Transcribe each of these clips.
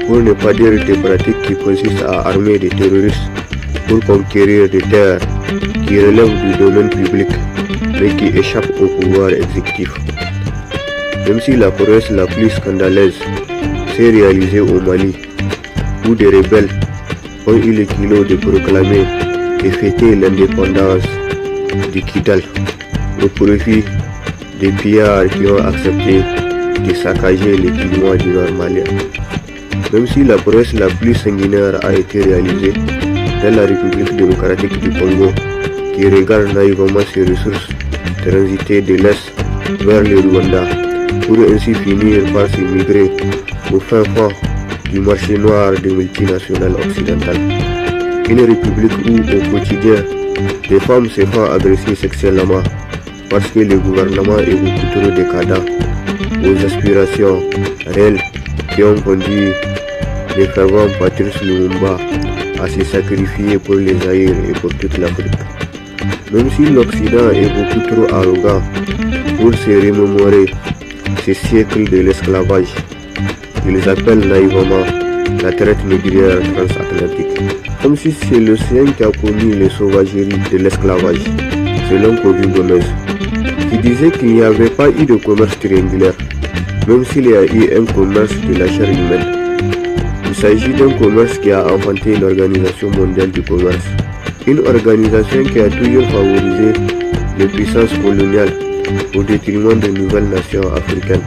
pour ne pas dire des pratiques qui consistent à armer des terroristes pour conquérir des terres qui relèvent du domaine public mais qui échappent au pouvoir exécutif. Même si la prouesse la plus scandaleuse s'est réalisée au Mali, où des rebelles ont eu le culot de proclamer et fêter l'indépendance du Kidal au profit des pillards qui ont accepté de saccager les climats du Nord malien. Même si la prouesse la plus sanguinaire a été réalisée dans la République démocratique du Congo, qui regarde naïvement ses ressources transiter de l'Est vers le Rwanda, pour ainsi finir par s'immigrer au fin fond du marché noir des multinationales occidentales. Une république où au quotidien, les femmes se font agresser sexuellement parce que le gouvernement est beaucoup trop décadent aux aspirations réelles qui ont conduit les fervents Patrice Lumumba à se sacrifier pour les Zaïre et pour toute l'Afrique. Même si l'Occident est beaucoup trop arrogant pour se remémorer ces siècles de l'esclavage, ils appellent naïvement la traite négrière transatlantique. Comme si c'est l'océan qui a connu les sauvageries de l'esclavage, selon Kofi Gomez, qui disait qu'il n'y avait pas eu de commerce triangulaire, même s'il y a eu un commerce de la chair humaine. Il s'agit d'un commerce qui a inventé l'Organisation mondiale du commerce, une organisation qui a toujours favorisé les puissances coloniales au détriment de nouvelles nations africaines.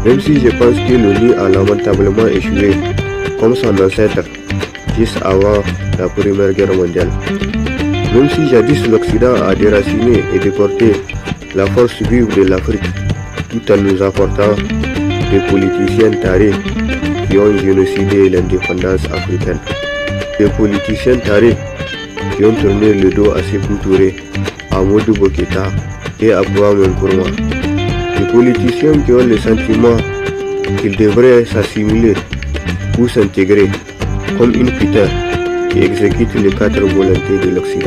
Même si je pense que l'ONU a lamentablement échoué, comme son ancêtre, juste avant la Première Guerre mondiale. Même si jadis l'Occident a déraciné et déporté la force vive de l'Afrique, tout en nous apportant des politiciens tarés qui ont génocidé l'indépendance africaine. Des politiciens tarés qui ont tourné le dos à Sékou Touré, à Modou Boketa et à Kwame Nkrumah. Des politiciens qui ont le sentiment qu'ils devraient s'assimiler ou s'intégrer comme une putain qui exécute les 4 volontés de l'Occident.